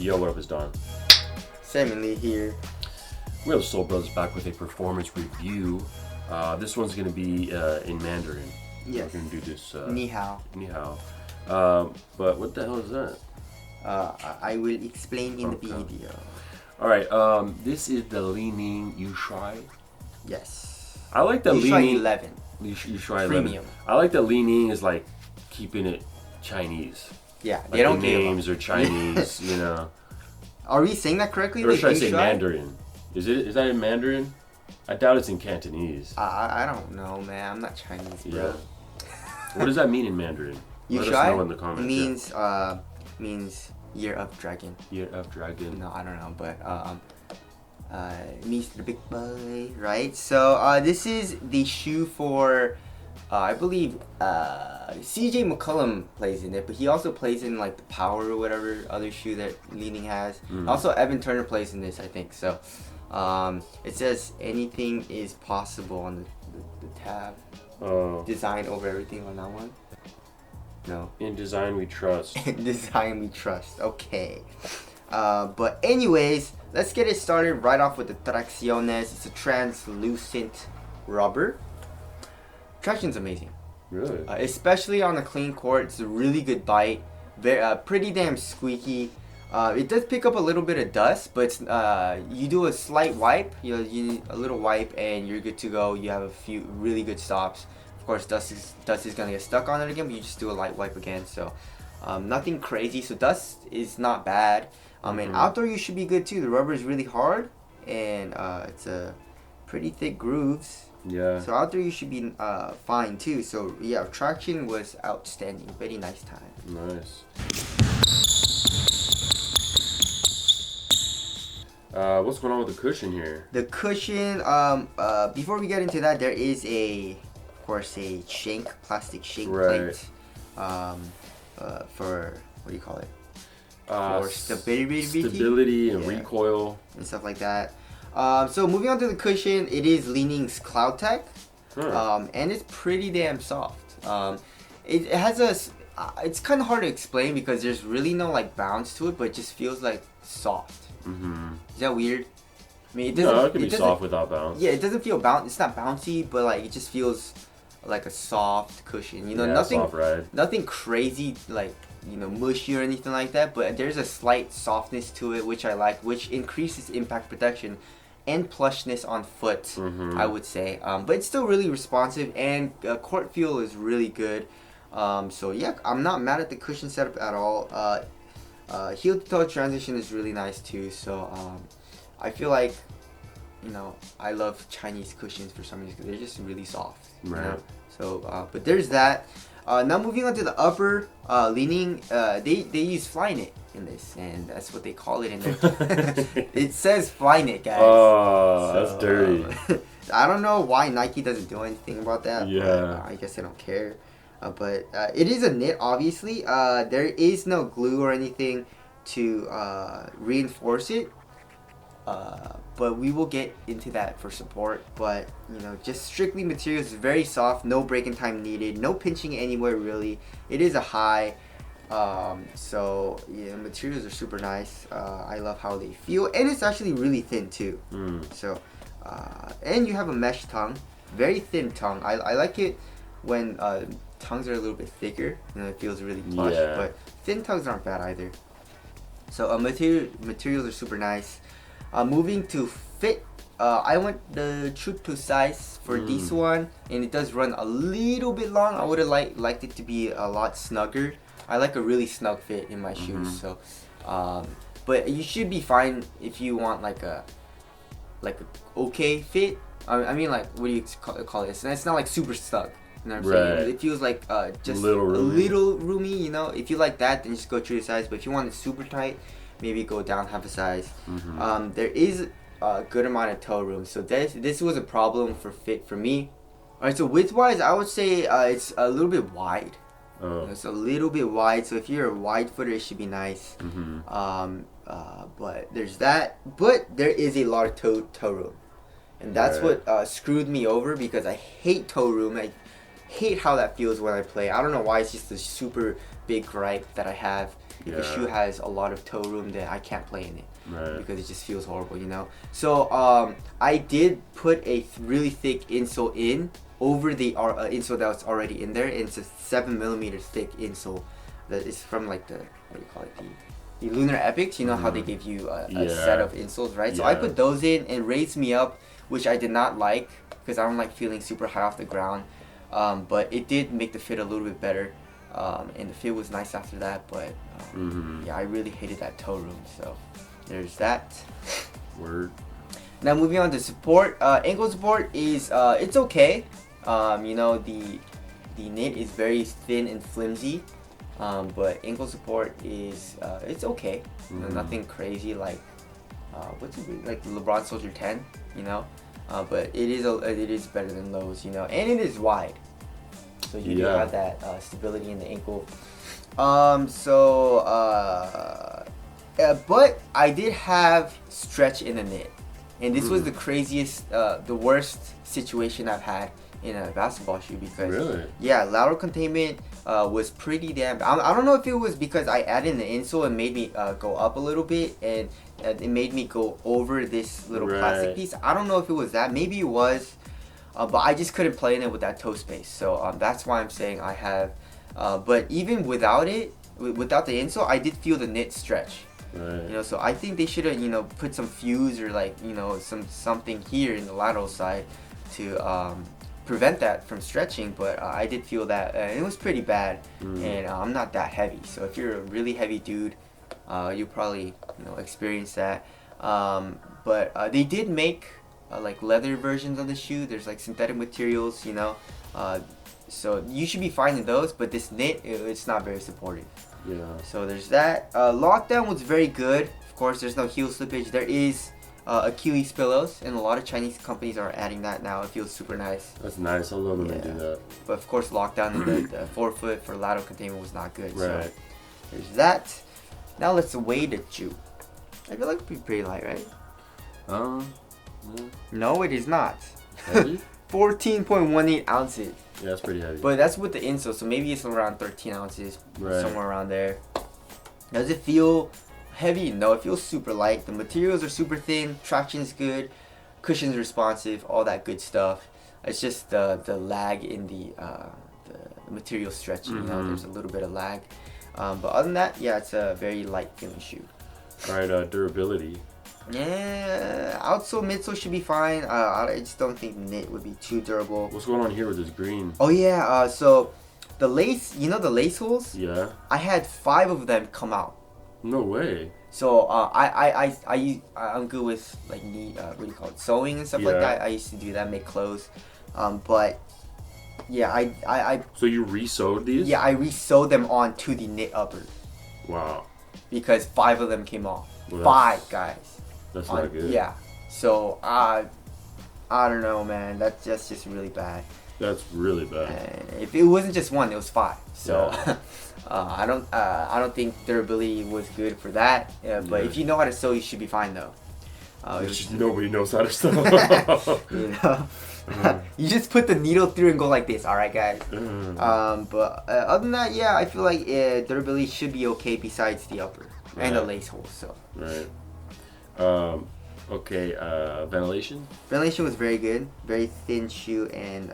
Yo, what up, is Don? Salmon Lee here. We have Soul Brothers back with a performance review. This one's going to be in Mandarin. Yes. We're going to do this. Ni hao. Ni hao. But what the hell is that? I will explain in the video. Alright, this is the Li-Ning Shuai. Yes. I like the Shuai Li-Ning 11. Shuai 11. Premium. I like that Li-Ning is like keeping it Chinese. Yeah, Like they don't the names are Chinese, you know. Are we saying that correctly? Or should I say Mandarin? Is that in Mandarin? I doubt it's in Cantonese. I don't know, man. I'm not Chinese, bro. Yeah. What does that mean in Mandarin? Let us know in the comments. It means Year of Dragon. Year of Dragon. No, I don't know, but it means the big boy, right? So this is the shoe for I believe CJ McCollum plays in it, but he also plays in like the Power or whatever other shoe that Li-Ning has. Also, Evan Turner plays in this, I think. So it says anything is possible on the tab. Design over everything on that one. No. In design we trust. In design we trust. Okay. But anyways, let's get it started right off with the Tracciones. It's a translucent rubber. Traction's amazing. Really? Especially on a clean court. It's a really good bite. Very, pretty damn squeaky. It does pick up a little bit of dust, but you do a slight wipe. You need a little wipe and you're good to go. You have a few really good stops. Of course, dust is gonna get stuck on it again, but you just do a light wipe again. So nothing crazy. So dust is not bad. And outdoor you should be good too. The rubber is really hard and it's a pretty thick grooves. Yeah. So out there you should be fine too. So yeah, traction was outstanding. Very nice time. Nice. What's going on with the cushion here? The cushion. Before we get into that, there is of course, a plastic shank plate. For what do you call it? For stability and recoil and stuff like that. So moving on to the cushion, it is Li-Ning's Cloud Tech, and it's pretty damn soft. It has it's kind of hard to explain because there's really no like bounce to it, but it just feels like soft. Is that weird? I mean, it can be soft without bounce. Yeah, it doesn't feel It's not bouncy, but like it just feels like a soft cushion. You know, nothing crazy like mushy or anything like that. But there's a slight softness to it, which I like, which increases impact protection and plushness on foot, I would say. But it's still really responsive, and court feel is really good. So yeah, I'm not mad at the cushion setup at all. Heel to toe transition is really nice too. So I feel like I love Chinese cushions for some reason because they're just really soft. Right. You know? So but there's that. Now moving on to the upper, Li-Ning, they use Flyknit in this, and that's what they call it in there. It says Flyknit, guys. Oh, that's dirty. I don't know why Nike doesn't do anything about that. Yeah. But, I guess they don't care. But it is a knit, obviously. There is no glue or anything to reinforce it. But we will get into that for support. But just strictly materials, is very soft, no break-in time needed, no pinching anywhere really. It is a high, so yeah, materials are super nice. I love how they feel, and it's actually really thin too. So and you have a mesh tongue, very thin tongue. I like it when tongues are a little bit thicker, it feels really plush. Yeah. But thin tongues aren't bad either. So materials are super nice. Moving to fit, I went the true to size for this one, and it does run a little bit long. I would have liked it to be a lot snugger. I like a really snug fit in my shoes, so but you should be fine if you want like a okay fit. I mean, like, what do you call it? It's not like super snug. You know what I'm saying? It feels like just a little roomy. If you like that, then just go true to size. But if you want it super tight, maybe go down half a size. There is a good amount of toe room, so this was a problem for fit for me. Alright, so width wise, I would say it's a little bit wide. It's a little bit wide, so if you're a wide footer, it should be nice. But there's that. But there is a lot of toe room, and that's what screwed me over, because I hate toe room. I hate how that feels when I play. I don't know why, it's just a super big gripe that I have. If a shoe has a lot of toe room, then I can't play in it. Right. Because it just feels horrible, you know. So I did put a really thick insole in over the insole that was already in there. And it's a 7mm thick insole that is from like the, what do you call it, the Lunar Epics. You know how they give you a set of insoles, right? So I put those in and raised me up, which I did not like because I don't like feeling super high off the ground. But it did make the fit a little bit better. And the fit was nice after that, but yeah, I really hated that toe room. So there's that. Word. Now moving on to support. Ankle support is it's okay. You know, the knit is very thin and flimsy, but ankle support is it's okay. You know, nothing crazy like what's it like LeBron Soldier 10, you know. But it is better than Lowe's, you know, and it is wide. So you do have that stability in the ankle. But I did have stretch in the knit. And this was the craziest, the worst situation I've had in a basketball shoe because lateral containment was pretty damn. I don't know if it was because I added the insole and made me go up a little bit and it made me go over this little plastic piece. I don't know if it was that. Maybe it was. But I just couldn't play in it with that toe space, so that's why I'm saying I have. But even without it, without the insole, I did feel the knit stretch. Right. You know, so I think they should have, you know, put some fuse or like, you know, something here in the lateral side to prevent that from stretching. But I did feel that it was pretty bad, and I'm not that heavy. So if you're a really heavy dude, you probably, you know, experience that. But they did make like leather versions of the shoe. There's like synthetic materials, you know, so you should be fine in those, but this knit, it's not very supportive. Yeah. So there's that. Lockdown was very good. Of course, there's no heel slippage. There is Achilles pillows, and a lot of Chinese companies are adding that now. It feels super nice. That's nice. I love when they do that. But of course, lockdown in the forefoot for lateral containment was not good. Right. So there's that. Now let's weigh the shoe. I feel like it'd be pretty light, right? No, it is not. Heavy? 14.18 ounces. Yeah, that's pretty heavy. But that's with the insole, so maybe it's around 13 ounces, somewhere around there. Does it feel heavy? No, it feels super light. The materials are super thin, traction's good, cushion's responsive, all that good stuff. It's just the lag in the material stretching. You know, there's a little bit of lag. But other than that, yeah, it's a very light feeling shoe. All right, durability. Yeah, outsole, midsole should be fine. I just don't think knit would be too durable. What's going on here with this green? Oh yeah, so the lace, you know the lace holes? Yeah. I had 5 of them come out. No way. So I'm good with like what do you call it, sewing and stuff like that. I used to do that, make clothes. But yeah, I So you re-sewed these? Yeah, I re-sewed them onto the knit upper. Wow. Because 5 of them came off. Well, 5 guys. That's not good. Yeah. So I don't know, man. That's just really bad. That's really bad. And if it wasn't just 1, it was 5. So I don't think durability was good for that. But if you know how to sew, you should be fine though. Nobody knows how to sew. You know, you just put the needle through and go like this. All right, guys. But other than that, yeah, I feel like durability should be okay. Besides the upper and the lace holes. So. Right. Okay, ventilation? Ventilation was very good. Very thin shoe, and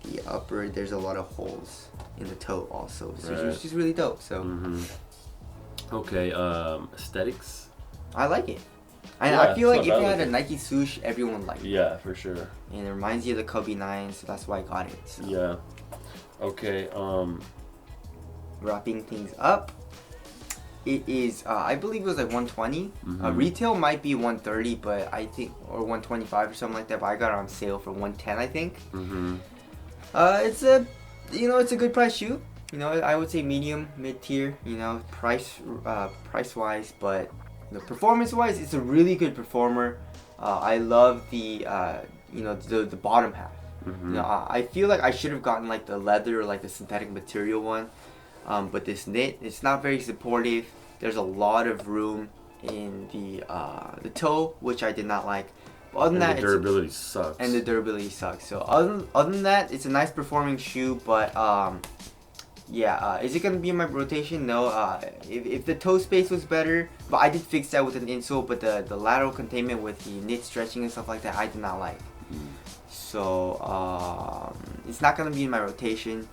the upper, there's a lot of holes in the toe also. So it's just really dope. So Okay, aesthetics? I like it. I feel like if you had a Nike swoosh, everyone would like it. Yeah, for sure. And it reminds you of the Kobe 9, so that's why I got it. So. Yeah. Okay, wrapping things up. It is, I believe it was like 120. Retail might be 130, but I think, or 125 or something like that. But I got it on sale for 110, I think. It's a, it's a good price shoe. You know, I would say medium, mid tier. You know, price wise, but performance wise, it's a really good performer. I love the, the bottom half. You know, I feel like I should have gotten like the leather or like the synthetic material one. But this knit, it's not very supportive. There's a lot of room in the toe, which I did not like. But other than that, the durability sucks. And the durability sucks. So other than that, it's a nice performing shoe. But Yeah, is it gonna be in my rotation? No. If the toe space was better, but I did fix that with an insole, but the lateral containment with the knit stretching and stuff like that, I did not like. So it's not gonna be in my rotation,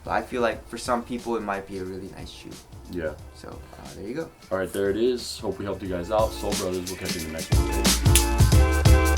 but I feel like for some people it might be a really nice shoe. Yeah. So there you go. All right, there it is. Hope we helped you guys out. Soul Brothers, we'll catch you in the next one.